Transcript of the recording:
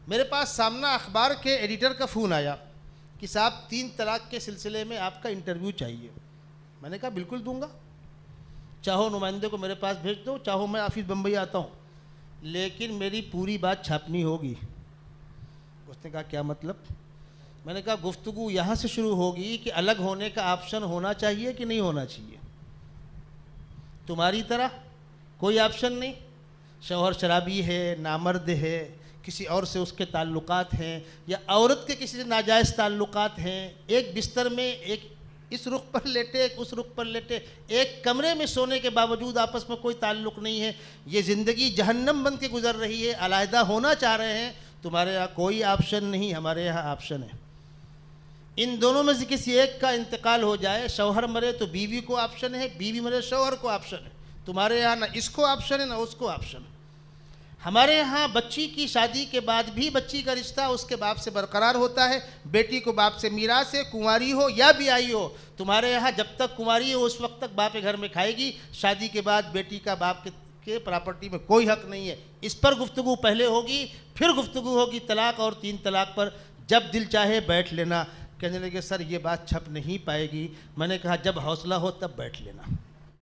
میرے پاس سامنا اخبار کے ایڈیٹر کا فون آیا کہ صاحب 3 طلاق کے سلسلے میں آپ کا انٹرویو چاہیے. میں نے کہا بالکل دوں گا, چاہو نمائندے کو میرے پاس بھیج دو, چاہو میں آفس بمبئی آتا ہوں, لیکن میری پوری بات چھاپنی ہوگی. اس نے کہا کیا مطلب؟ میں نے کہا گفتگو یہاں سے شروع ہوگی کہ الگ ہونے کا آپشن ہونا چاہیے کہ نہیں ہونا چاہیے. تمہاری طرح کوئی آپشن نہیں, شوہر شرابی ہے, نامرد ہے, کسی اور سے اس کے تعلقات ہیں, یا عورت کے کسی سے ناجائز تعلقات ہیں, ایک بستر میں ایک اس رخ پر لیٹے ایک اس رخ پر لیٹے, ایک کمرے میں سونے کے باوجود آپس میں کوئی تعلق نہیں ہے, یہ زندگی جہنم بن کے گزر رہی ہے, علیحدہ ہونا چاہ رہے ہیں, تمہارے یہاں کوئی آپشن نہیں, ہمارے یہاں آپشن ہے. ان دونوں میں سے کسی ایک کا انتقال ہو جائے, شوہر مرے تو بیوی کو آپشن ہے, بیوی مرے شوہر کو آپشن ہے. تمہارے یہاں نہ اس کو آپشن ہے نہ اس کو آپشن ہے. ہمارے یہاں بچی کی شادی کے بعد بھی بچی کا رشتہ اس کے باپ سے برقرار ہوتا ہے, بیٹی کو باپ سے میراث ہے, کنواری ہو یا بیائی ہو. تمہارے یہاں جب تک کنواری ہو اس وقت تک باپ کے گھر میں کھائے گی, شادی کے بعد بیٹی کا باپ کے پراپرٹی میں کوئی حق نہیں ہے. اس پر گفتگو پہلے ہوگی, پھر گفتگو ہوگی طلاق اور 3 طلاق پر. جب دل چاہے بیٹھ لینا. کہنے لگے سر یہ بات چھپ نہیں پائے گی. میں نے کہا جب حوصلہ ہو تب بیٹھ لینا.